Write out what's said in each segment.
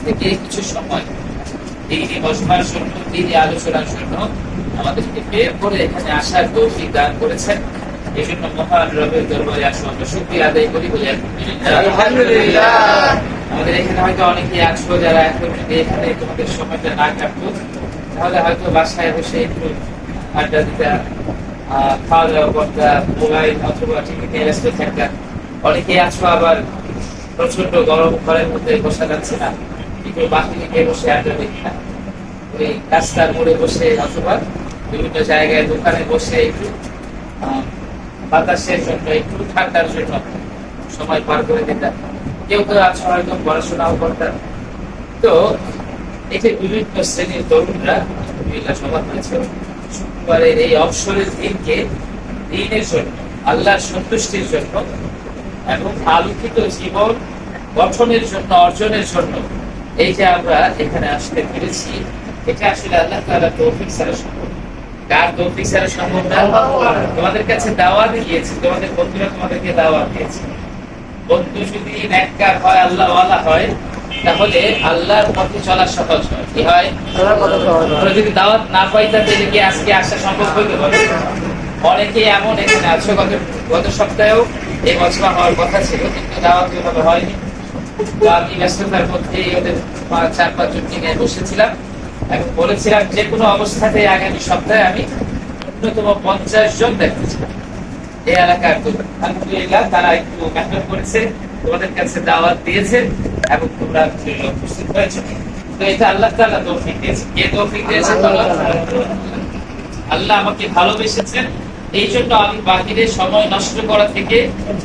থেকে কিছু সময় দিনে বসবার জন্য, দিনে আলোচনার জন্য আমাদেরকে বের করে এখানে আসার তৌফিক দান করেছেন। এই জন্য মহান রবের দরবারে আসো আমরা শুকরিয়া আদায় করি, বলি আলহামদুলিল্লাহ। আমাদের এখানে হয়তো অনেকেই আছো যারা এখন যদি এখানে তোমাদের সময়টা না কাটতো, তাহলে হয়তো বাসায় বসে একটু আড্ডা দিতা, খাওয়া দাওয়া করতা, মোবাইল অথবা টিভিতে ব্যস্ত থাকতা। অনেকেই আছো আবার প্রচন্ড গরম ঘরের মধ্যে বসা যাচ্ছে না, একটু বাকি থেকে বসে আড্ডা দিই না, ওই রাস্তার মোড়ে বসে অথবা বিভিন্ন জায়গায় দোকানে বসে একটু বাতাসের জন্য, একটু ঠান্ডার জন্য সময় পার করে দিতাম। কেউ কেউ আছো হয়তো পড়াশোনাও করতাম। তো এই যে বিভিন্ন শ্রেণীর তরুণরা সভা হয়েছে শুক্রবারের এই অবসরের দিনকে দিনের জন্য, আল্লাহর সন্তুষ্টির জন্য এবং আলোকিত জীবন গঠনের জন্য, অর্জনের জন্য এই যে আমরা এখানে আসতে পেরেছি, এটা আসলে আল্লাহ তাআলার তৌফিক ছাড়া সম্ভব। কার তৌফিক ছাড়া সম্ভব না? তোমাদের কাছে দাওয়াত দিয়েছি, তোমাদের বন্ধুরা তোমাদেরকে দাওয়াত দিয়েছে। বন্ধু যদি নেককার হয়, আল্লাহ ওয়ালা হয়, তাহলে আল্লাহর পথে চলা সহজ হয়। কি হয়? আমরা যদি দাওয়াত না পাই তাহলে কি আজকে আসা সম্ভব হইতে পারে? অনেকে এমন এখানে আছে, গত সপ্তাহেও এই মজমা হওয়ার কথা ছিল, কিন্তু দাওয়াত ওইভাবে হয়নি। তো আমি ব্যস্ততার মধ্যে ওদের 4-5 জন নিয়ে বসেছিলাম এবং বলেছিলাম যে কোনো অবস্থাতে আগামী সপ্তাহে আমি ন্যূনতম 50 জন দেখেছিলাম এই এলাকার। আলহামদুলিল্লাহ তারা একটু মেহনত করেছে, তোমাদের কাছে দাওয়াত দিয়েছে এবং তোমরা উপস্থিত হয়েছে। তো এটা আল্লাহ তাআলা তৌফিক দিয়েছে। কে তৌফিক দিয়েছে? আল্লাহ আমাকে ভালোবেসেছেন, এই জন্য আমি বাহিরে সময় নষ্ট করা থেকে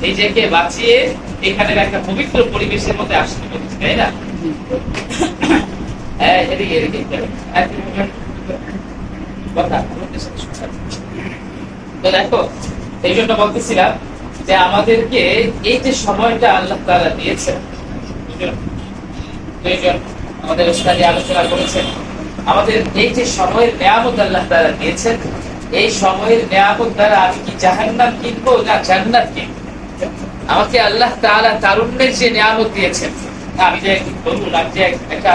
নিজেকে বাঁচিয়ে এখানের একটা পবিত্র পরিবেশের মধ্যে আসতে পেরেছি, তাই না? তো দেখো, এই জন্য বলতেছিলাম যে আমাদেরকে এই যে সময়টা আল্লাহ তাআলা দিয়েছেন, আমাদের উস্তাদ আলোচনা করেছেন, আমাদের এই যে সময়ের নিয়ামত আল্লাহ তাআলা দিয়েছেন, এই সময়ের নিয়ামত দ্বারা আমি কি জাহান্নাম কিনবো না জান্নাত কিনবো? আমাকে আল্লাহ তাআলা তারুণ্যের যে নিয়ামত দিয়েছেন, আমি যে তরুণ, আমি যে একটা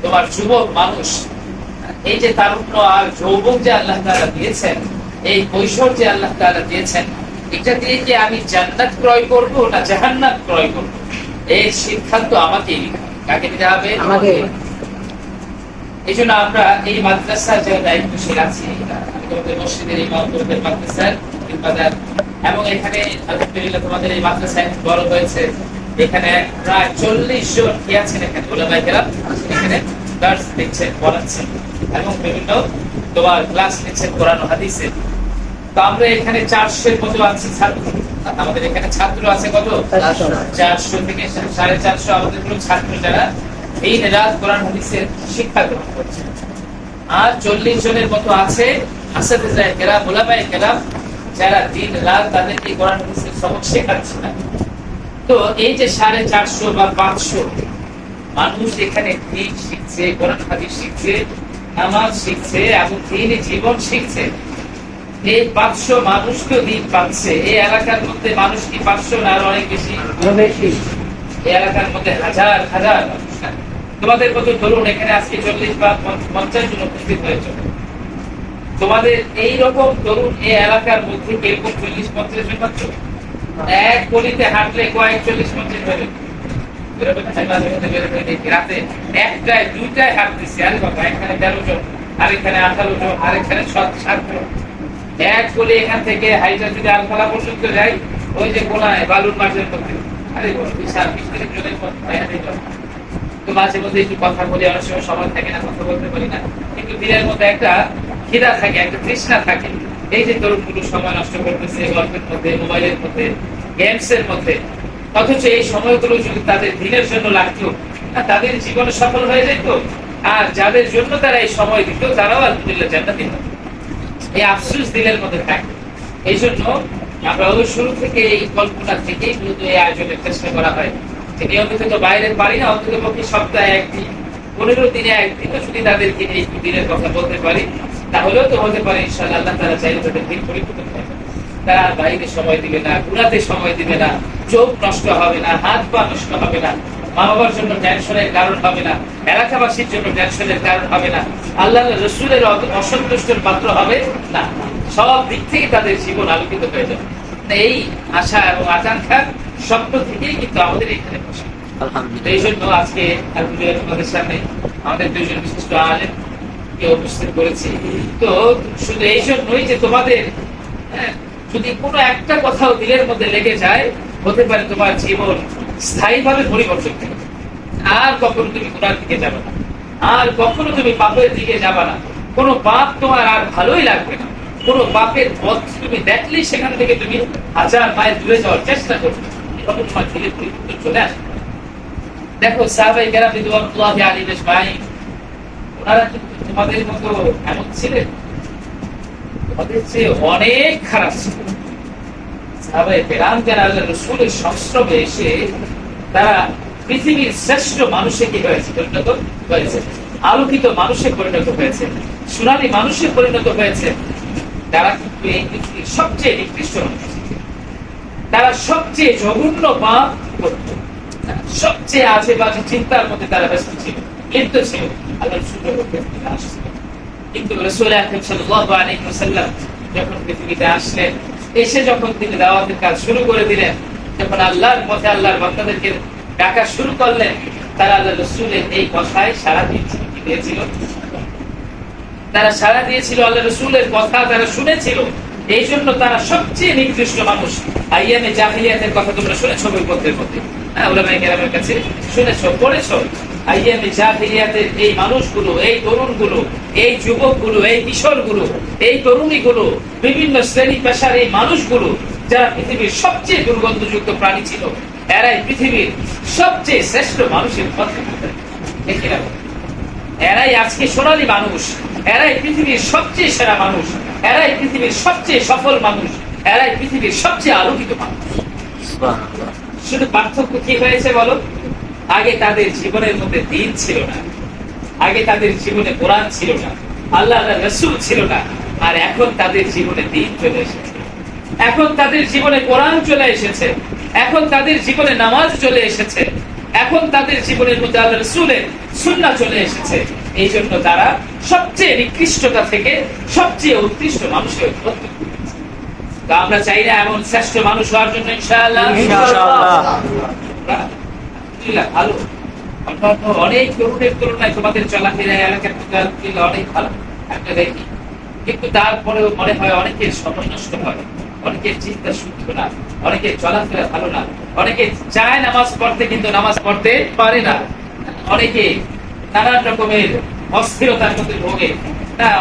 তোমার যুবক মানুষ, এই যে তারুণ্য আর যৌবন যে আল্লাহ তাআলা দিয়েছেন, এই কৈশোর যে আল্লাহ তাআলা দিয়েছেন, এটা দিয়ে কি আমি জান্নাত ক্রয় করবো না জাহান্নাম ক্রয় করবো? এই সিদ্ধান্ত আমাকেই নিতে হবে। কাকে নিতে হবে? আমাকে। এই জন্য আমরা এই মাদ্রাসার যে দায়িত্বশীল আছি, তোমাদের মসজিদের ইমাম, তোমাদের মাদ্রাসার ইমামদার, এবং এখানে আলহামদুলিল্লাহ তোমাদের এই মাদ্রাসা বড় হয়েছে। এখানে প্রায় 40 জন কি আছেন এখানে ওলামায়ে কেরাম, এখানে দার্স দিচ্ছেন, পড়াচ্ছেন এবং বিভিন্ন তোমার ক্লাস নিচ্ছেন কোরআন ও হাদিসে। তো আমরা এখানে 400-এর মতো আছি ছাত্র। আমাদের এখানে ছাত্র আছে কত? 400 থেকে 450 আমাদের কোনো ছাত্র যারা এই রাত কোরআন হাদিসের শিক্ষা গ্রহণ করছে। আর 40 জনের মতো আছে আসিফায়ে কেরাম, ওলামায়ে কেরাম, যারা দিন রাত তাদেরকে কোরআন হাদিসের সবক শেখাচ্ছে না। তো এই যে 450 বা 500 মানুষ এখানে দিন শিখছে, কোরআন হাদিস শিখছে, নামাজ শিখছে এবং দিনই জীবন শিখছে। এই 500 মানুষকে দিন পাচ্ছে। এই এলাকার মধ্যে মানুষ কি 500 না আরো অনেক বেশি? এই এলাকার মধ্যে হাজার হাজার মানুষ। তোমাদের কত তরুণ এখানে আজকে 40 বা 50 জন উপস্থিত হয়েছে। তোমাদের এইরকম তরুণ এই এলাকার মধ্যে এরকম 40-50 জন পাচ্ছ? এক গলিতে হাঁটলে কয়েক 40-50 হবে। রাতে একটায় দুইটায় হাঁটতেছি, আরে বাবা, এখানে 13 জন, আর এখানে 18 জন, আর এখানে 7 জন। এক গলি এখান থেকে হাইটা যদি আলফালা পর্যন্ত যাই, ওই যে কোনায় বালুর মাঠের মধ্যে, আরে বিশাল 20-30 জনের পথ। তো মাঝে মধ্যে একটু কথা বলি, অনেক সময় সময় থাকে না, কথা বলতে পারি না, কিন্তু দিনের মধ্যে একটা খিদা থাকে, একটা তৃষ্ণা থাকে। এই যে তরুণগুলো সময় নষ্ট করতেছে গল্পের মধ্যে, মোবাইলের মধ্যে, গেমসের মধ্যে, অথচ এই সময়গুলো যদি তাদের দিনের জন্য লাগতো, তাদের জীবনে সফল হয়ে যেত। আর যাদের জন্য তারা এই সময় দিত, তারাও আলহামদুলিল্লাহ জান্নাতি হতো। এই আফসোস দিলের মধ্যে থাকে। এই জন্য আমরা ওই শুরু থেকে এই কল্পনা থেকেই মূলত এই আয়োজনের চেষ্টা করা হয় যে নিয়মিত তো বাইরে পারি না, অন্তত পক্ষে সপ্তাহে একদিন, 15 দিনে একদিনও যদি তাদেরকে এই দিনের কথা বলতে পারি, তাহলেও তো হতে পারে ইনশাআল্লাহ আল্লাহ তাআলা চাইলে তাদের দিন পরিবর্তন হবে। তারা বাইরে সময় দিবে না, গুনাতে সময় দিবে না, চোখ নষ্ট হবে না, হাত পা নষ্ট হবে না, মা বাবার জন্য টেনশনের কারণ হবে না, এলাকাবাসীর জন্য টেনশনের কারণ হবে না, আল্লাহ রসুলের অসন্তুষ্টের পাত্র হবে না। সব দিক থেকে তাদের জীবন আলোকিত হয়ে যাবে। এই আশা এবং আকাঙ্ক্ষার স্বপ্ন থেকেই কিন্তু আমাদের এখানে বসে। এই জন্য আজকে আলহামদুলিল্লাহ তোমাদের সামনে আমাদের দুইজন বিশিষ্ট আলেম কে উপস্থিত করেছি। তো শুধু এই জন্যই যে তোমাদের যদি কোনো একটা কথাও দিলের মধ্যে লেগে যায়, হতে পারে তোমার জীবন স্থায়ীভাবে পরিবর্তন হবে। আর কখনো তুমি গুনার দিকে যাবে না, আর কখনো তুমি পাপের দিকে যাবে না। কোনো পাপ তোমার আর ভালোই লাগবে না। কোনো পাপের পথ তুমি দেখলেই সেখান থেকে তুমি 1000 মাইল দূরে যাওয়ার চেষ্টা করবে। তখন তোমার ধীরে পরিবর্তন চলে আসবে। দেখো সাহাবায়ে কেরাম রিদওয়ানুল্লাহি আলাইহিম আজমাইন, ওনারা কিন্তু তোমাদের মতো এমন ছিলেন, তোমাদের চেয়ে অনেক খারাপ ছিল। সাহাবায়ে কেরাম যারা আল্লাহর রাসূলের সংস্রবে এসে তারা পৃথিবীর শ্রেষ্ঠ মানুষে কি হয়েছে, পরিণত হয়েছে, আলোকিত মানুষে পরিণত হয়েছে, সোনালী মানুষে পরিণত হয়েছে। তারা কিন্তু এই পৃথিবীর সবচেয়ে নিকৃষ্ট মানুষ, তারা সবচেয়ে জঘন্য পাপ করত, সবচেয়ে আজে বাজে চিন্তার মধ্যে তারা ব্যস্ত ছিল, লিপ্ত ছিল। আল্লাহ রাসূলের উপরে আসছে। কিন্তু রাসূল আকরাম সাল্লাল্লাহু আলাইহি ওয়াসাল্লাম যখন পৃথিবীতে আসলেন, এসে যখন তিনি দাওয়াতের কাজ শুরু করে দিলেন, যখন আল্লাহর পথে আল্লাহর বান্দাদেরকে ডাকা শুরু করলেন, তারা আল্লাহ রাসূলের এই কথায় সাড়া দিয়েছিল। তারা সাড়া দিয়েছিল, আল্লাহ রাসূলের কথা তারা শুনেছিল। এই জন্য তারা সবচেয়ে নিকৃষ্ট মানুষ। আইয়ামে জাহিলিয়াতের কথা তোমরা শুনেছো বইপত্রের মধ্যে, উলামায়ে কেরামের কাছে শুনেছো, পড়েছো। আইয়ামে জাহিলিয়াতের এই মানুষগুলো, এই তরুণগুলো, এই যুবকগুলো, এই কিশোরগুলো, এই তরুণীগুলো, বিভিন্ন শ্রেণী পেশার এই মানুষগুলো, যারা পৃথিবীর সবচেয়ে দুর্গন্ধযুক্ত প্রাণী ছিল, এরাই পৃথিবীর সবচেয়ে শ্রেষ্ঠ মানুষের পথ দেখে রাখো। এরাই আজকে সোনালী মানুষ, এরাই পৃথিবীর সবচেয়ে সেরা মানুষ, এরাই পৃথিবীর সবচেয়ে সফল মানুষ, এরাই পৃথিবীর সবচেয়ে আলোকিত মানুষ। শুধু পার্থক্য কি হয়েছে বলো? আগে তাদের জীবনের মধ্যে দ্বীন ছিল না, আগে তাদের জীবনে কোরআন ছিল না, আল্লাহর রাসূল ছিল না। আর এখন তাদের জীবনে দ্বীন চলে এসেছে, এখন তাদের জীবনে কোরআন চলে এসেছে, এখন তাদের জীবনে নামাজ চলে এসেছে, এখন তাদের জীবনের মধ্যে আল্লাহর রাসূলের সুন্নাহ চলে এসেছে। এই জন্য তারা সবচেয়ে নিকৃষ্টতা থেকে সবচেয়ে উৎকৃষ্ট মানুষের উৎপত্তি করেছে। তো আমরা চাই না এমন শ্রেষ্ঠ মানুষ হওয়ার জন্য? ইনশাআল্লাহ, ভালো। অনেক তরুণের তুলনায় তোমাদের চলাফেরা এলাকার অনেক ভালো একটা দেখি, কিন্তু তারপরেও মনে হয় অনেকের সময় নষ্ট হয়, অনেকের চিন্তা শুদ্ধ না, অনেকের চলাফেরা ভালো না, অনেকে চায় নামাজ পড়তে কিন্তু নামাজ পড়তে পারে না, অনেকে নানান রকমের অস্থিরতার মধ্যে ভোগে।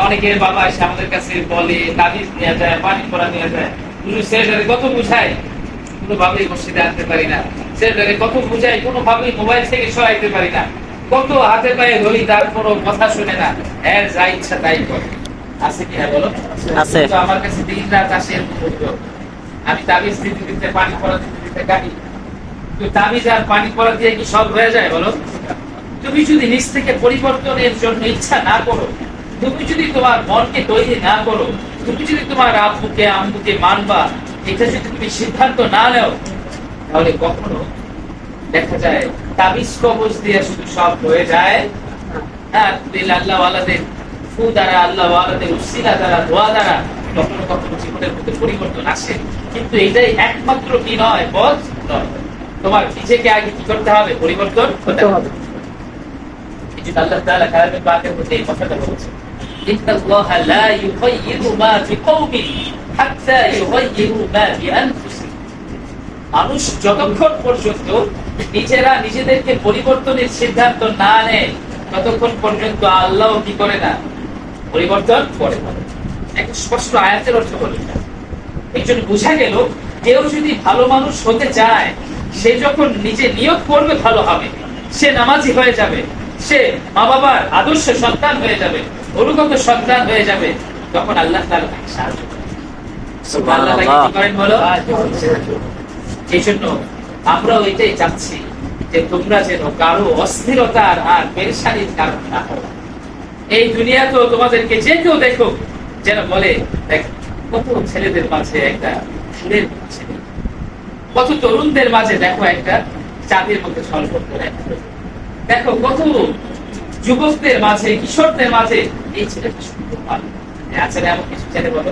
অনেকের বাবা এসে আমাদের কাছে বলে, তাবিজ নেওয়া যায়, পানি পড়া নেওয়া যায়, ছেলেটাকে কত বুঝায়, কোনোভাবেই মসজিদে আনতে পারি না, ছেলেটাকে কত বুঝাই, কোনোভাবেই মোবাইল থেকে সরাইতে পারি না, কত হাতে পায়ে ধরি, তারপরও কথা শুনে না, এর যা ইচ্ছা তাই করে। আছে কি? হ্যাঁ বলো, আছে। আমার কাছে দিন রাত আসে, আমি তাবিজ দিতে দিতে, পানি পড়া দিতে দিতে কাটি। তো তাবিজ আর পানি পড়া দিয়ে কি সব হয়ে যায় বলো? তুমি যদি নিজ থেকে পরিবর্তনের জন্য ইচ্ছা না করো, তুমি যদি তোমার মনকে তৈরি না করো, তুমি যদি তোমার আব্বুকে আম্মুকে মানবা, এটা যদি তুমি সিদ্ধান্ত না নাও, তাহলে কখনো দেখা যায় তাবিজ কবজ দিয়ে শুধু সব হয়ে যায়। আল্লাহ ওয়ালাদের ফু দ্বারা, আল্লাহ ওয়ালাদের উসিলা দ্বারা, দোয়া দ্বারা কখনো কখনো জীবনের মধ্যে পরিবর্তন আসে। কিন্তু এটাই একমাত্র কি নয়, পথ নয়। তোমার নিজেকে আগে কি করতে হবে? পরিবর্তন হতে হবে। আল্লাহ তাআলা কালামে পাকের মধ্যে এই কথাটা বলেছেন, ইন্নাল্লাহা লা ইউগাইয়িরু মা বিকওমিন হাত্তা ইউগাইয়িরু মা বিআনফুসিহিম। মানুষ যতক্ষণ পর্যন্ত নিজেরা নিজেদেরকে পরিবর্তনের সিদ্ধান্ত না নেয়, ততক্ষণ পর্যন্ত আল্লাহ কি করে না? পরিবর্তন করে না। একটা স্পষ্ট আয়াতের অর্থ বলে। এই জন্য বোঝা গেল, কেউ যদি ভালো মানুষ হতে চায়, সে যখন নিজে নিয়ত করবে ভালো হবে, সে নামাজি হয়ে যাবে, সে মা বাবার আদর্শ সন্তান হয়ে যাবে, অনুগত সন্তান হয়ে যাবে, তখন আল্লাহ তাআলা তাকে সাহায্য করবেন। সুবহানাল্লাহ, কি করেন বলো? এই জন্য আমরাও এটাই চাচ্ছি যে তোমরা যেন কারো অস্থিরতার আর পেরেশানির কারণ না হও। এই দুনিয়া তো তোমাদেরকে যে কেউ দেখো যেন বলে, দেখ কত ছেলেদের মাঝে একটা ফুলের ছেলে, কত তরুণদের মাঝে দেখো একটা চাঁদের মধ্যে ঝলমল করে। দেখো কত যুবকদের মাঝে, কিশোরদের মাঝে এই ছেলেটা সুন্দর ভালো আছে না, এমন কিছু ছেলে বলো।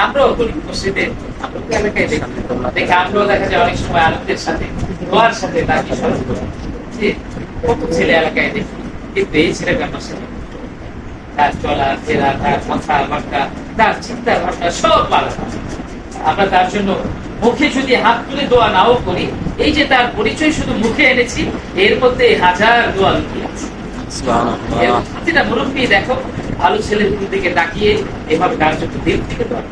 আমরাও করি মসজিদে, আমরা এলাকায় দেখে আমরাও দেখা যায় অনেক সময় আনন্দের সাথে দোয়ার সাথে তার কিশোর কত ছেলে এলাকায় দেখি, কিন্তু এই ছেলেটা মসজিদে তার চলা ফেরা, তার কথা বার্তা, তার চিন্তা ভাবনা সব ভালো। আমরা তার জন্য মুখে যদি হাত তুলে দোয়া নাও করি, এই যে তার পরিচয় শুধু মুখে এনেছি, এর মধ্যে হাজার দোয়া লুকিয়ে আছে। প্রতিটা মুরব্বী দেখো ভালো ছেলের দিকে তাকিয়ে এভাবে তার জন্য দিল থেকে দোয়া,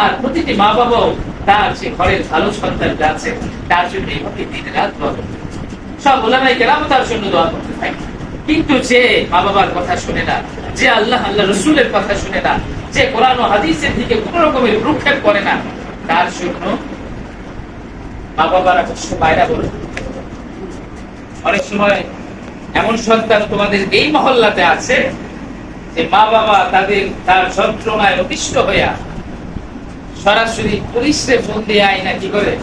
আর প্রতিটি মা বাবাও তার যে ঘরের ভালো সন্তানটা আছে তার জন্য এইভাবে দিন রাত দোয়া করতে, সব ওলামায়ে কেরাম তার জন্য দোয়া করতে থাকে। কিন্তু যে মা বাবার কথা শুনে না, যে আল্লাহ রসুলের কথা শুনে না, যে কোরআন ও হাদিসের দিকে কোন রকমের ভ্রুক্ষেপ করে না, তার জন্য মা বাবারা কষ্ট পায় না। বলে অনেক সময় এমন সন্তান তোমাদের এই মহল্লাতে আছে যে মা বাবা তার যন্ত্রণায় অতিষ্ঠ হইয়া সরাসরি পুলিশে ফোন দিয়ে আয় না কি করে,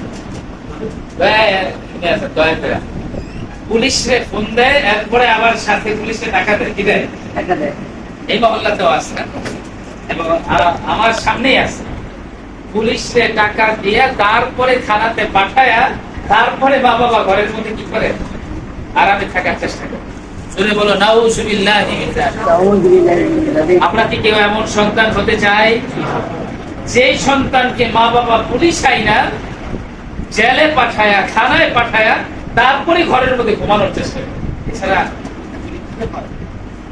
পুলিশে ফোন দেয়, এরপরে আবার সাথে পুলিশে টাকা দেয়, কি দেয়? এই মহল্লাতেও আছে না, এবং আমার সামনেই আছে। পুলিশে টাকা দিয়ে তারপরে থানাতে পাঠায়া তারপরে মা বাবা ঘরের মধ্যে কি করে আরামে থাকার চেষ্টা করে। শুনে বলো নাউযুবিল্লাহি মিন যালিক। আমরা কি কেউ এমন সন্তান হতে চাই যে সন্তানকে মা বাবা পুলিশ আইনা জেলে পাঠায়া, থানায় পাঠায়া তারপরে ঘরের মধ্যে ঘুমানোর চেষ্টা করে? এছাড়া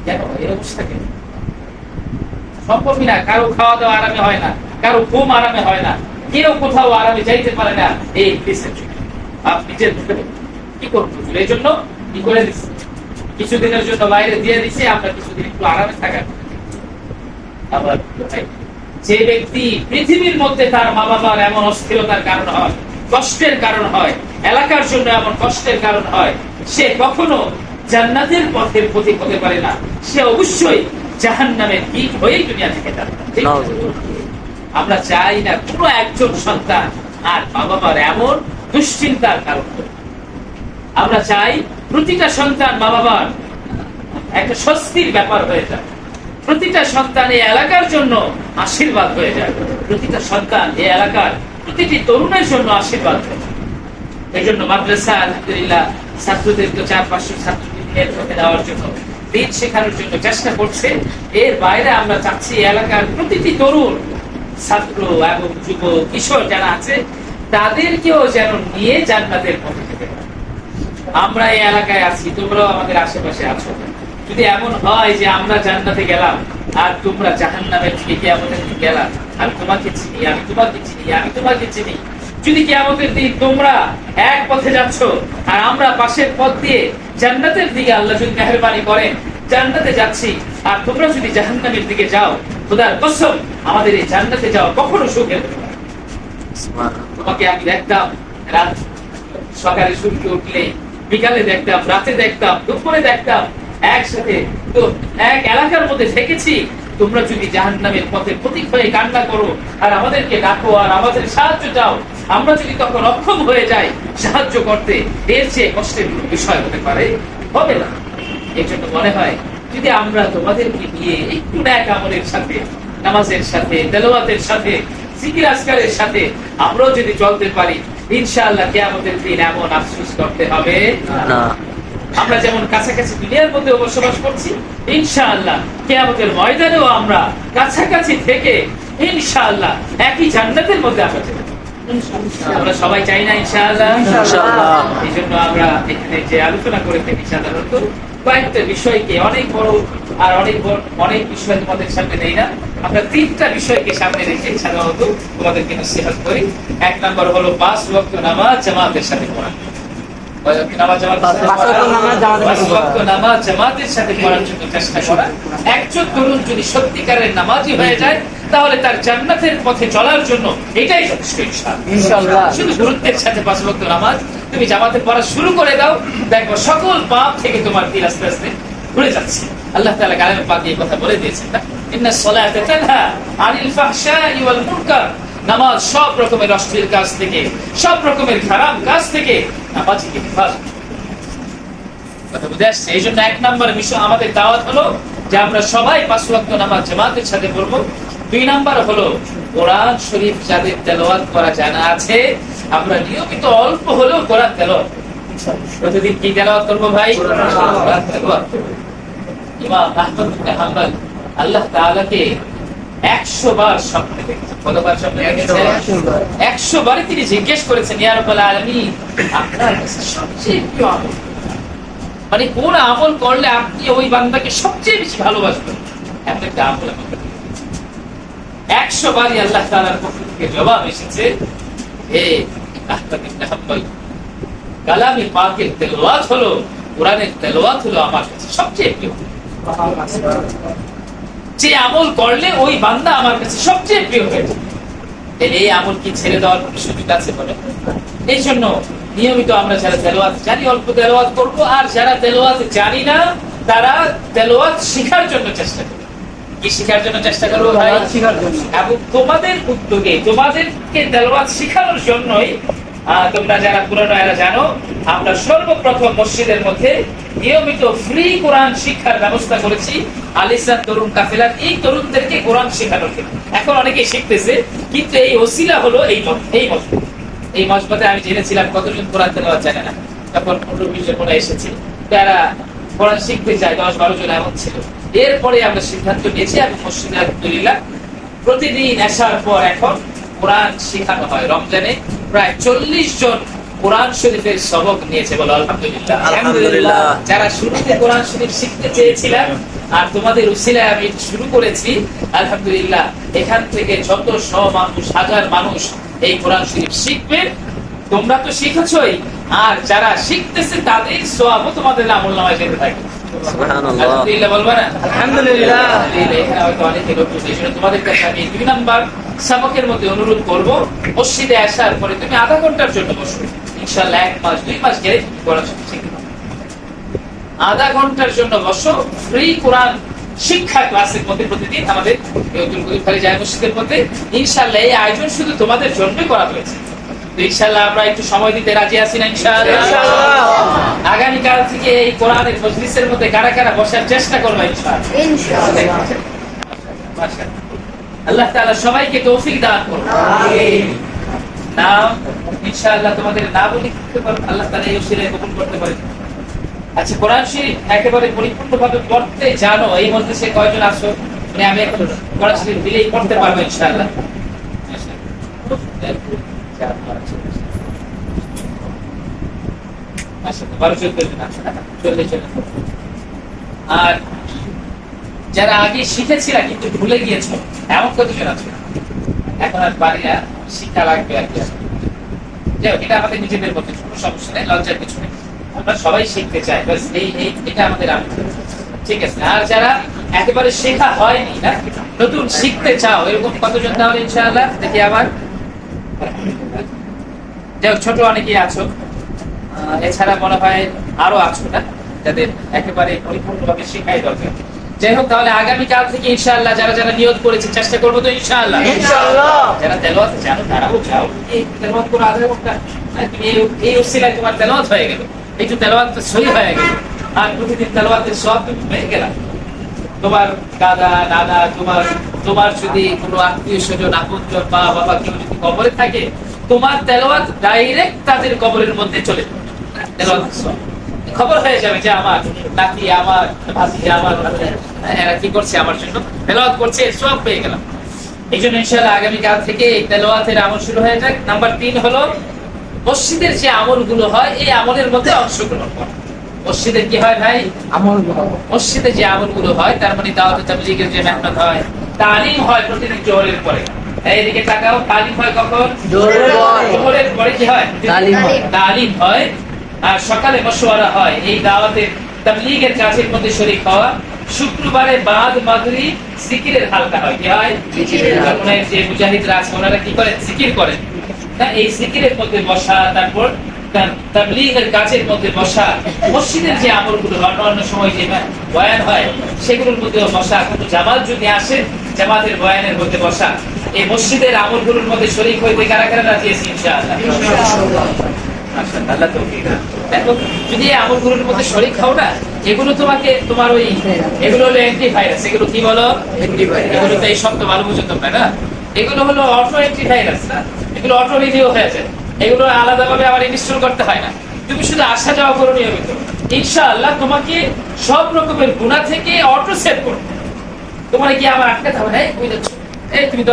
কেন এই অবস্থা কেন? সম্ভবই না। কারো খাওয়া দাওয়া আরামে হয় না, কারো ঘুম আরামে হয় না, কেউ কোথাও আরামে যাইতে পারে না। এই আপনি নিজের কি করবো, এই জন্য কি করে দিচ্ছি, কিছুদিনের জন্য বাইরে দিয়ে দিচ্ছে, আমরা কিছুদিন একটু আরামে থাকার। আবার যে ব্যক্তি পৃথিবীর মধ্যে তার মা বাবার এমন অস্থিরতার কারণ হয়, কষ্টের কারণ হয়, এলাকার জন্য এমন কষ্টের কারণ হয়, সে কখনো জান্নাতের পথের পথিক হতে পারে না, সে অবশ্যই জাহান্নামের দিক হয়েই দুনিয়া থেকে যাবে। আমরা চাই না কোনো একজন সন্তান আর মা বাবার এমন দুশ্চিন্তার কারণ। আমরা চাই প্রতিটা সন্তান মা বাবার একটা স্বস্তির ব্যাপার হয়ে যায়, প্রতিটা সন্তান এই এলাকার জন্য আশীর্বাদ হয়ে যায়, প্রতিটা সন্তান এই এলাকার প্রতিটি তরুণের জন্য আশীর্বাদ হয়ে যায়। এই জন্য মাদ্রাসা আলহামদুলিল্লাহ ছাত্রদের তো 400-500 ছাত্রকে দেওয়ার জন্য, দিন শেখানোর জন্য চেষ্টা করছে। এর বাইরে আমরা চাচ্ছি এলাকার প্রতিটি তরুণ ছাত্র এবং যুব কিশোর যারা আছে তাদেরকেও যেন নিয়ে জান্নাতের পথে যেতে পারে। আমরা এই এলাকায় আছি, তোমরাও আমাদের আশেপাশে আছো, যদি এমন হয় যে আমরা জান্নাতে গেলাম আর তোমরা জাহান্নামের দিকে কিয়ামতের দিকে গেলাম, আর তোমাকে চিনি, আমি তোমাকে চিনি, আমি তোমাকে চিনি, যদি কিয়ামতের দিন তোমরা এক পথে যাচ্ছ আর আমরা পাশের পথ দিয়ে জান্নাতের দিকে আল্লাহ যদি মেহেরবানি করেন জান্নাতে যাচ্ছি, আর তোমরা যদি জাহান্নামের দিকে যাও, খোদার কসম আমাদের এই জান্নাতে যাওয়া কখনো সুখের হতে পারে। তোমাকে আমি দেখতাম রাত সকালে সূর্য উঠলে, বিকালে দেখতাম, রাতে দেখতাম, দুপুরে দেখতাম, একসাথে তো এক এলাকার মধ্যে থেকেছি। তোমরা যদি জাহান্নামের পথে প্রতীক হয়ে কান্না করো আর আমাদেরকে ডাকো আর আমাদের সাহায্য চাও, আমরা যদি তখন অক্ষম হয়ে যাই সাহায্য করতে, এর চেয়ে কষ্টের বিষয় হতে পারে? হবে না। এই জন্য মনে হয় যদি আমরা তোমাদেরকে নিয়ে একটু ন্যাক আমলের সাথে, নামাজের সাথে, তেলাওয়াতের সাথে, জিকির আজকারের সাথে আমরাও যদি চলতে পারি, ইনশাআল্লাহ কিয়ামতের দিন এমন আফসোস করতে হবে না। আমরা যেমন কাছাকাছি দুনিয়ার মধ্যে বসবাস করছি, ইনশাআল্লাহ কিয়ামতের ময়দানেও আমরা কাছাকাছি থেকে ইনশাআল্লাহ একই জান্নাতের মধ্যে আমরা যাব। আমরা সবাই চাই না ইনশাআল্লাহ? এই জন্য আমরা এখানে যে আলোচনা করে থাকি সাধারণত কয়েকটা বিষয়কে অনেক বড় আর অনেক বিষয় তোমাদের সামনে নেই না, আমরা 3টা বিষয়কে সামনে রেখে সাধারণত তোমাদেরকে নসিহত করি। 1 নম্বর হলো 5 ওয়াক্ত নামাজ জামাতের সাথে পড়া। জামাতের সাথে পড়ার জন্য চেষ্টা করা। একজন তরুণ যদি সত্যিকারের নামাজি হয়ে যায় তাহলে তার জান্নাতের পথে চলার জন্য এটাই যথেষ্ট ইনশাআল্লাহ। শুধু গুরুত্বের সাথে 5 ওয়াক্ত নামাজ তুমি জামাতে পড়া শুরু করে দাও, দেখো সকল পাপ থেকে তোমার দিল আস্তে আস্তে ঘুরে যাচ্ছে। আল্লাহ তাআলা কালামে পাক এই কথা বলে দিয়েছেন না, ইন্নাস সালাতা তানহা আনিল ফাহশাই ওয়াল মুনকার নামাজ সব রকমের অশ্লীল কাজ থেকে, সব রকমের খারাপ কাজ থেকে নামাজকে হেফাজত। কথা বুঝে আসছে? এই জন্য 1 নম্বর বিষয় আমাদের দাওয়াত হলো যে আমরা সবাই 5 ওয়াক্ত নামাজ জামাতের সাথে পড়বো। 2 নম্বর হলো কোরআন শরীফ যাদের তেলাওয়াত করা জানা আছে, আমরা নিয়মিত অল্প হলেও কোরআন তেলাওয়াত প্রতিদিন কি তেলাওয়াত করবো ভাই? কোরআন তেলাওয়াত। ইমাম আহমদ ইবনে হাম্বল আল্লাহ তাআলাকে 100 বার স্বপ্নে দেখেছেন। কতবার স্বপ্নে দেখেছেন? 100 বার তিনি জিজ্ঞেস করেছেন, ইয়া রাব্বাল আলামিন, আপনার কাছে সবচেয়ে প্রিয় আমল মানে কোন আমল করলে আপনি ওই বান্দাকে সবচেয়ে বেশি ভালোবাসবেন? এমন একটা আমল আমাকে 100 বারই আল্লাহ তাআলার পক্ষ থেকে জবাব এসেছে, হে আহমদ ইবনে হাম্বল, কালামে পাকের তেলাওয়াত হলো, কোরআনের তেলাওয়াত হলো আমার কাছে সবচেয়ে প্রিয়। যে আমল করলে ওই বান্দা আমার কাছে সবচেয়ে প্রিয় হয়ে যায়, এই আমল কি ছেড়ে দেওয়ার কোনো সুযোগ আছে বলে? এই জন্য নিয়মিত আমরা যারা তেলাওয়াত জানি অল্প তেলাওয়াত করবো, আর যারা তেলাওয়াত জানি না তারা তেলাওয়াত শেখার জন্য চেষ্টা করবে। কি শেখার জন্য চেষ্টা করবো ভাই? এবং তোমাদের উদ্যোগে তোমাদেরকে তেলাওয়াত শেখানোর জন্যই তোমরা যারা পুরানো এরা জানো, আমরা সর্বপ্রথম মসজিদের মধ্যে নিয়মিত ফ্রি কোরআন শিক্ষার ব্যবস্থা করেছি। আলিসান তরুণ কাফেলার এই তরুণদেরকে কোরআন শেখানোর জন্য। এখন অনেকে শিখতেছে, কিন্তু এই ওসিলা হলো এই মসজিদে আমি জেনেছিলাম কতজন কোরআন তেলাওয়াত জানে না। তখন 15-20 জন মনে এসেছে, তারা কোরআন শিখতে যায়, 10-12 জন এমন ছিল। এরপরে আমরা সিদ্ধান্ত নিয়েছি এবং মসজিদে আলহামদুলিল্লাহ প্রতিদিন এশার পর এখন কোরআন শেখানো হয়। রমজানে প্রায় 40 জন কোরআন শরীফের সবক নিয়েছে, বলো আলহামদুলিল্লাহ। যারা শুরুতে কোরআন শরীফ শিখতে চেয়েছিলাম আর তোমাদের উসিলায় আমি শুরু করেছি, আলহামদুলিল্লাহ এখান থেকে যত 100 মানুষ, 1000 মানুষ এই কোরআন শরীফ শিখবে। তোমরা তো শিখেছই, আর যারা শিখতেছে তাদের সওয়াবও তোমাদের আমলনামায় যেতে থাকে। আলহামদুলিল্লাহ বলবা না? আলহামদুলিল্লাহ। এখানে হয়তো অনেকে লোক আছে, তোমাদের কাছে আমি 2 নম্বর সবকের মধ্যে অনুরোধ করব, মসজিদে আসার পরে তুমি আধা ঘন্টার জন্য বসো। ইনশাআল্লাহ 1 মাস 2 মাস গেলে কোরআন শিখবে। আধা ঘন্টার জন্য বসো, ফ্রি কোরআন শিক্ষা ক্লাসের মধ্যে প্রতিদিন আমাদের মসজিদের মধ্যে। ইনশাআল্লাহ এই আয়োজন শুধু তোমাদের জন্য করা হয়েছে। ইনশাআল্লাহ আমরা একটু সময় দিতে রাজি আছি না? ইনশাআল্লাহ আগামীকাল থেকে এই কোরআনের মজলিসের মধ্যে কারা কারা বসার চেষ্টা করবে ইনশাআল্লাহ। আল্লাহ তাআলা সবাইকে তৌফিক দান করুন। আমিন। নাম ইনশাআল্লাহ তোমাদের নাম লিখতে পারো, আল্লাহ তাআলা এই উসিলায় কবুল করতে পারে। আচ্ছা, কোরআন শরীফ একেবারে পরিপূর্ণভাবে পড়তে জানো এই মজলিসে কয়জন আছো? মানে আমি এখন কোরআন শরীফ দিলেই পড়তে পারবো ইনশাআল্লাহ। আর যারা আগে শিখেছিলা কিন্তু ভুলে গিয়েছো এমন কতজন আছে? এখন আর পারি না, শিক্ষা লাগবে আর কি। এটা আমাদের নিজেদের মধ্যে কোনো সমস্যা নেই, লজ্জার কিছু নেই। আমরা সবাই শিখতে চাই, এটা আমাদের ঠিক আছে। আর যারা একেবারে শেখা হয়নি না, নতুন শিখতে চাও, এরকম কতজন তাহলে ইনশাআল্লাহ দেখি আবার? যাই হোক, ছোট অনেকেই আছো, এছাড়া মনে হয় আরো আছো না যাদের একেবারে পরিপূর্ণভাবে শেখাই দরকার। যাই হোক, তাহলে আগামীকাল থেকে ইনশাআল্লাহ যারা যারা নিয়ত করেছে চেষ্টা করবো তো ইনশাআল্লাহ। যারা তেলাওয়াত জানো তারাও যাও, এই তেলাওয়াত করে আধা ঘন্টা তুমি এই উসিলায় তোমার তেলাওয়াত হয়ে গেল, একটু তেলাওয়াত সহি হয়ে গেল, আর প্রতিদিন তেলাওয়াতের সওয়াব তুমি পেয়ে গেলা। তোমার দাদা নানা, তোমার যদি কোনো আত্মীয় স্বজন, আপনজন, মা বাবা কেউ যদি কবরে থাকে, তোমার তেলাওয়াত ডাইরেক্ট তাদের কবরের মধ্যে চলে তেলাওয়াত খবর হয়ে যাবে যে আমার নাতি, আমার ভাসি, আমার এরা কি করছে, আমার জন্য তেলাওয়াত করছে, সব পেয়ে গেলাম। এই জন্য ইনশাআল্লাহ আগামীকাল থেকে এই তেলাওয়াতের আমল শুরু হয়ে যাক। নাম্বার 3 হলো মসজিদের যে আমলগুলো হয় এই আমলের মধ্যে অংশগ্রহণ করা। মসজিদের কি হয় ভাই? আমলগুলো। মসজিদে যে আমলগুলো হয়, তার মানে দাওয়াত তাবলীগের যে মেহনত হয়, তালিম হয় প্রতিদিন জোহরের পরে। এইদিকে তাকাও, তালিম হয় কখন? জোহরের পরে কি হয়? তালিম হয়। আর সকালে মশওয়ারা হয়, এই দাওয়াতের তাবলীগের কাজের মধ্যে শরীক হওয়া। শুক্রবারে বাদ মাগরিব জিকিরের হালকা হয়। কি হয়? জিকিরের। যে মুজাহিদরা আছে ওনারা কি করেন? জিকির করেন। না, এই জিকিরের মধ্যে বসা, তারপর তাবলীগের কাজের মধ্যে বসা, মসজিদের যে আমলগুলো অন্য সময় যে বয়ান হয় সেগুলোর মধ্যে বসা, কিন্তু জামাত যদি আসে জামাতের বয়ানের মধ্যে বসা, এই মসজিদের আমলগুলোর মধ্যে শরীক হইতে কারা কারা রাজি আছে ইনশাআল্লাহ? মাশাআল্লাহ, তৌফিক দান। দেখো, যদি এই আমলগুলোর মধ্যে শরীক হও না, এগুলো তোমাকে তোমার ওই এগুলো হলো অ্যান্টিভাইরাস। এগুলো কি বলো? অ্যান্টিভাইরাস। এগুলো তো এই শব্দ ভালো বুঝো তোমরা না? এগুলো হলো অটো অ্যান্টিভাইরাস না, এগুলো অটো রিভিউ হয়ে যায়। এগুলো আলাদাভাবে আবার ইনস্টল করতে হয় না। তুমি শুধু আসা যাওয়া করো নিয়মিত, ইনশাআল্লাহ তোমাকে সব রকমের গুনাহ থেকে অটো সেভ করবে। তোমার কি আমার আটকাতে হবে না? ওই দেখছো, এই তুমি তো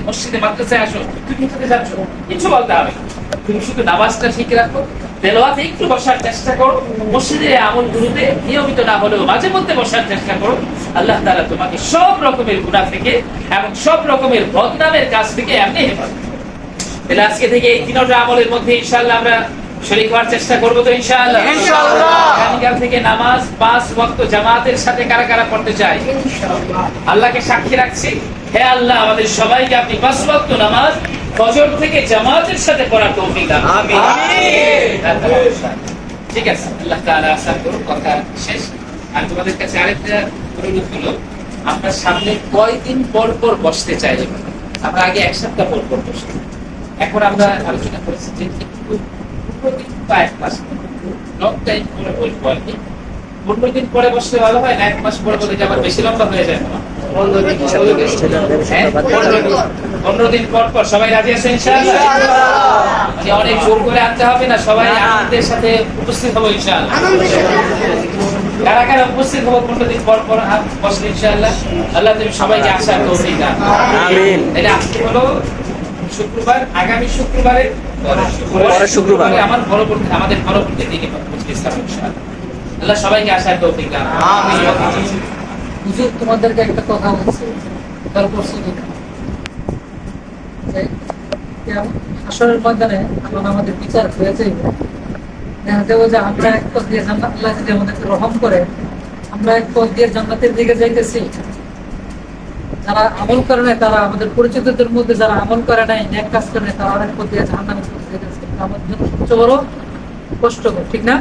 মসজিদে মাদ্রাসায় আসো, তুমি কোথায় যাচ্ছ, কিছু বলতে হবে না। তুমি শুধু নামাজটা ঠিক রাখো, তেলাওয়াতে একটু বসার চেষ্টা করো, মসজিদের আমলগুলোতে নিয়মিত না হলেও মাঝে মধ্যে বসার চেষ্টা করো। আল্লাহ তাআলা তোমাকে সব রকমের গুনাহ থেকে এবং সব রকমের বদনামের কাজ থেকে আপনি হেফাজত করবেন। তাহলে আজকে থেকে এই তিনটা আমলের মধ্যে ইনশাআল্লাহ আমরা শরীক হওয়ার চেষ্টা করবো তো ইনশাআল্লাহ? আগামীকাল থেকে নামাজ 5 ওয়াক্ত জামাতের সাথে কারা কারা পড়তে চাই? আল্লাহকে সাক্ষী রাখছি, হে আল্লাহ আমাদের সবাইকে আপনি 5 ওয়াক্ত নামাজ ফজর থেকে জামাতের সাথে পড়ার তৌফিক দান। আমিন। ঠিক আছে, আল্লাহ তাআলা আশা করুন কথা শেষ। আর তোমাদের কাছে আরেকটা অনুরোধ হলো, আমরা সামনে কয়দিন পর পর বসতে চাই? আমরা আগে 1 সপ্তাহ পর পর বসতাম, এখন আমরা আলোচনা করেছি যে একটু 15 দিন বা 1 মাস লং টাইম করে বসবো আর কি। 15 দিন পরে বসলে ভালো হয় না 1 মাস পরে বলে যে আবার বেশি লম্বা হয়ে যায়? 15 দিন পর পর সবাই রাজি আছে ইনশাআল্লাহ? মানে অনেক জোর করে আনতে হবে না, সবাই আনন্দের সাথে উপস্থিত হবো ইনশাআল্লাহ। কারা কারা উপস্থিত হবো 15 দিন পর পর বসলে ইনশাআল্লাহ? আল্লাহ তুমি সবাইকে আশার তৌফিক দান। আমিন। এটা আজকে হলো শুক্রবার, আগামী শুক্রবারে আমাদের পরবর্তী দিনে ইনশাআল্লাহ। আল্লাহ সবাইকে আশার তৌফিক দান। আমিন। হুজুর, তোমাদেরকে একটা কথা বলছি, খেয়াল করছো কিনা? হাসরের ময়দানে এখন আমাদের বিচার হয়েছে, দেখা যাবে যে আমরা এক পথ দিয়ে জান্নাত, আল্লাহ যদি আমাদেরকে রহম করে, আমরা এক পথ দিয়ে জান্নাতের দিকে যাইতেছি। যারা আমল করে নাই, তারা আমাদের পরিচিতদের মধ্যে যারা আমল করে নাই, নেক কাজ করে নাই, তারা অনেক পথ দিয়ে জাহান্নামের দিকে যাইতেছে। আমাদের জন্য সবচেয়ে বড় কষ্টকর, ঠিক না?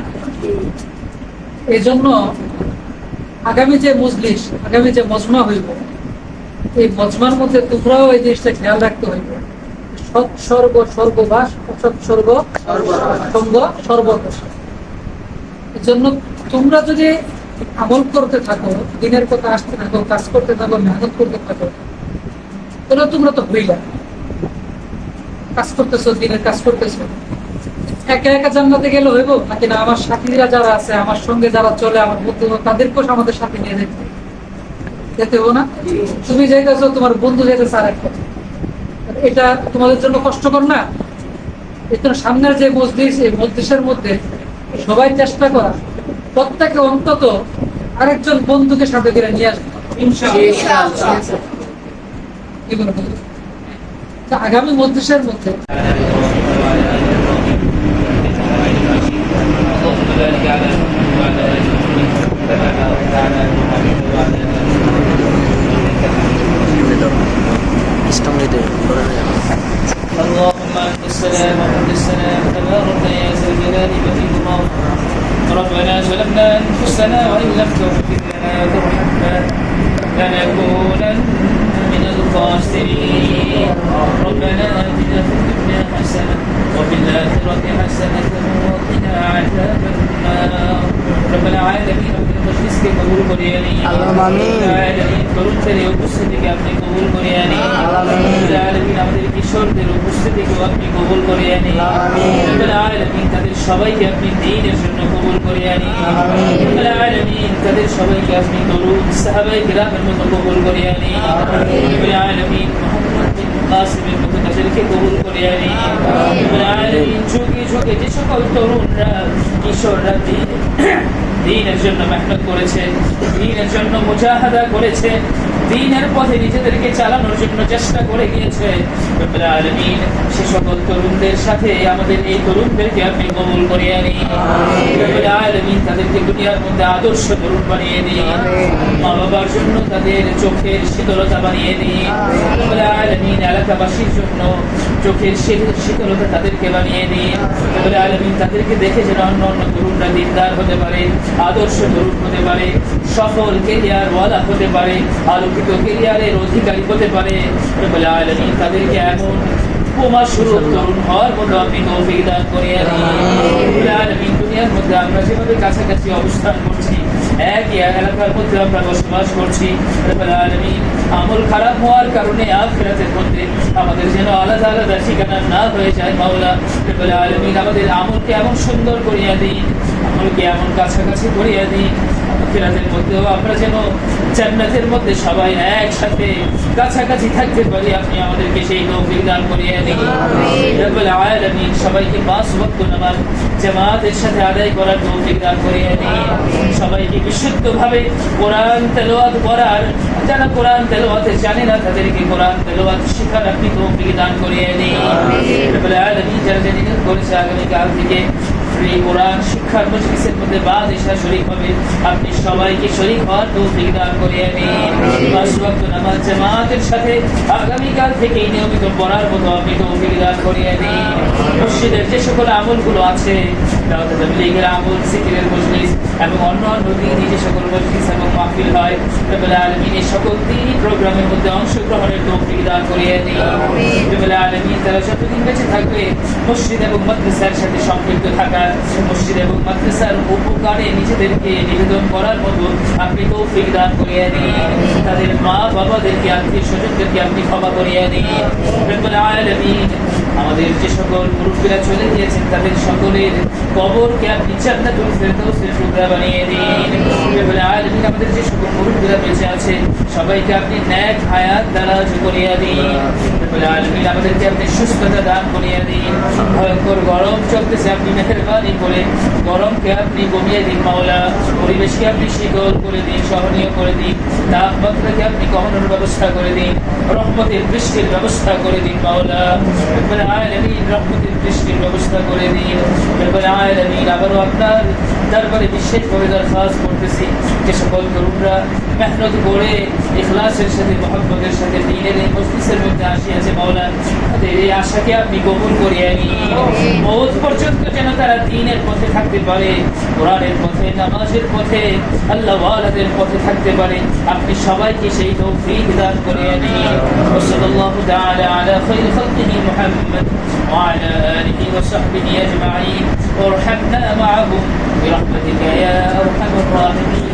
এই জন্য আগামী যে মজলিস, আগামী যে মজমা হইব, এই মজমার মধ্যে তোমরাও এই জিনিসটা খেয়াল রাখতে হইবে। সৎসর্গ স্বর্গবাস, অসৎসর্গ সঙ্গ সর্বনাশ। এই জন্য তোমরা যদি আমল করতে থাকো, দিনের কথা আসতে থাকো, কাজ করতে থাকো, মেহনত করতে থাকো, তাহলে তোমরা তো হইলা কাজ করতেছো, দিনের কাজ করতেছো। একা একা জান্নাতে গেলে হইব নাকি? না, আমার সাথীরা যারা আছে, আমার সঙ্গে যারা চলে, আমার বন্ধু, তাদেরকেও আমাদের সাথে নিয়ে যেতে হবো না? তুমি যাইতেছো, তোমার বন্ধু যাইতেছে আর একটা, এটা তোমাদের জন্য কষ্টকর না? এই সামনের যে মজলিস, এই মজলিসের মধ্যে সবাই চেষ্টা করা, প্রত্যেকে অন্তত আরেকজন বন্ধুকে সাথে করে নিয়ে আসবে আগামী মজলিসের মধ্যে। اللهم انت السلام وانت السلام تبارك يا ذا الجلال والاكرام. ربنا ظلمنا انفسنا وان لم تغفر لنا وترحمنا لنكونن من الخاسرين. ربنا اتنا في الدنيا حسنه وفي الاخره حسنه وقنا عذاب النار. رب العالمين في المجلس के कबूल करिए आमीन. العالمين করুণার উপস্থিতিকে আপনি কবুল করিয়ে নিন আমিন. العالمين আমাদের কিশোরদের উপস্থিতিকে আপনি কবুল করিয়ে নিন আমিন. العالمين তাদের সবাইকে আপনি দ্বীনের জন্য কবুল করিয়ে নিন আমিন. العالمين তাদের সবাইকে আপনি দরুদ সাহাবায়ে কিরামের মতো কবুল করিয়ে নিন আমিন. العالمين মুহাম্মদ বিন কাসিমের মতো তাদেরকে কবুল করিয়ে নিন আমিন. العالمين যুগে যুগে যে সকল তরুণরা কিশোররা দ্বীনের জন্য মেহনত করেছে, দ্বীনের জন্য মুজাহাদা করেছে, দ্বীনের পথে নিজেদেরকে চালানোর জন্য চেষ্টা করে গিয়েছে, রব্বুল আলামিন সে সকল তরুণদের সাথে আমাদের এই তরুণদেরকে আপনি কবুল করিয়ে নিন আমিন. রব্বুল আলামিন তাদেরকে দুনিয়ার মধ্যে আদর্শ তরুণ বানিয়ে দিন, মা বাবার জন্য তাদের চোখের শীতলতা বানিয়ে দিন রব্বুল আলামিন. এলাকাবাসীর জন্য চোখের শীতলতা তাদেরকে বানিয়ে দিন রব্বুল আলামিন. তাদেরকে দেখে যেন অন্য অন্য তরুণরা দিনদার হতে পারে, আদর্শ তরুণ হতে পারে, সফল কেরিয়ার ওয়ালা হতে পারে, আলোকিত ক্যারিয়ারের অধিকারী হতে পারে রব্বুল আলামিন তাদেরকে এমন উপমা স্বরূপ তরুণ হওয়ার মতো আপনি তৌফিক দান করিয়ে দিন রব্বুল আলামিন দুনিয়ার মধ্যে আমরা যেভাবে কাছাকাছি অবস্থান করছি একই এলাকার মধ্যে আমরা বসবাস করছি রব্বুল আলামিন আমল খারাপ হওয়ার কারণে আখিরাতের মধ্যে আমাদের যেন আলাদা আলাদা ঠিকানা না হয়ে যায় মাওলা রব্বুল আলামিন আমাদের আমলকে এমন সুন্দর করিয়া দিন আমলকে এমন কাছাকাছি করিয়া দিন আখিরাতের মধ্যেও আমরা যেন জান্নাতের মধ্যে সবাই একসাথে কাছাকাছি থাকতে পারি আপনি আমাদেরকে সেই তৌফিক দান করিয়ে দিন রব্বুল আলামিন সবাইকে পাঁচ ওয়াক্ত নামাজ জামাতের সাথে আদায় করার তৌফিক দান করিয়ে দিন সবাইকে বিশুদ্ধভাবে কোরআন তেলাওয়াত করার যারা কোরআন তেলাওয়াতে জানে না তাদেরকে কোরআন তেলাওয়াত শেখার আপনি তৌফিক দান করিয়ে দিন রব্বুল আলামিন যারা নিয়োগ করেছে আগামীকাল থেকে ফ্রি কোরআন শিক্ষার মজলিসের মধ্যে বাদ ইশা শরীক হবে আপনি সবাইকে শরীক হওয়ার তৌফিক দান করিয়ে দিন পাঁচ ওয়াক্ত নামাজ জামাতের সাথে আগামীকাল থেকে নিয়মিত পড়ার মতো আপনি তৌফিক দান করিয়ে দিন মসজিদের যে সকল আমলগুলো আছে দাওয়াত তাবলীগের আমল জিকিরের মজলিস এবং অন্যান্য দিনই যে সকল মজলিস এবং মাহফিল হয় রব্বুল আলামিন এই সকল দিনই প্রোগ্রামের মধ্যে অংশগ্রহণের তৌফিক দান করিয়ে দিন রব্বুল আলামিন তারা যতদিন বেঁচে থাকবে মসজিদ এবং মাদ্রাসার সাথে সম্পৃক্ত থাকার মসজিদ এবং মাদ্রাসার উপকারে নিজেদেরকে নিবেদন করার মতো আপনি তৌফিক দান করিয়ে দিন তাদের মা বাবাদেরকে আত্মীয় স্বজনদেরকে আপনি ক্ষমা করিয়ে দিন রব্বুল আলামিন আমাদের যে সকল মুরব্বীরা চলে গিয়েছেন তাদের সকলের কবরকে আপনি জান্নাতুল ফেরদাউসের টুকরা বানিয়ে দিন রব্বুল আলামিন আমাদের যে সকল মুরব্বীরা বেঁচে আছে সবাইকে আপনি নেক হায়াত দারাজ করিয়ে দিন রব্বুল আলামিন আমাদেরকে আপনি সুস্থতা দান করিয়ে দিন ভয়ঙ্কর গরম চলতেছে আপনি মেহেরবানি করে গরমকে আপনি কমিয়ে দিন মাওলা পরিবেশকে আপনি শীতল করে দিন সহনীয় করে দিন তাপমাত্রাকে আপনি কমানোর ব্যবস্থা করে দিন রহমতের বৃষ্টির ব্যবস্থা করে দিন মাওলা রব্বুল আলামিন রহমতের বৃষ্টির ব্যবস্থা করে দিন রব্বুল আলামিন আবারও আপনার দরবারে বিশেষভাবে দরখাস্ত করতেছি যে সকল তরুণরা মেহনত করে ইখলাসের সাথে মহব্বতের সাথে দ্বীনের এই মজলিসের মধ্যে আসিয়াছে মাওলা তাদের এই আশাকে আপনি কবুল করিয়ে নিন মওত পর্যন্ত যেন তারা দ্বীনের পথে থাকতে পারে কোরআনের পথে নামাজের পথে আল্লাহ ওয়ালাদের পথে থাকতে পারে আপনি সবাইকে সেই তৌফিক দান করিয়ে নিন সাল্লাল্লাহু তাআলা আলা খায়রি খালকিহি মুহাম্মদ ওয়া আলা আলিহি ওয়া সাহবিহি আজমাইন ওয়ারহামনা মাআহুম برحمتك يا أرحم الراحمين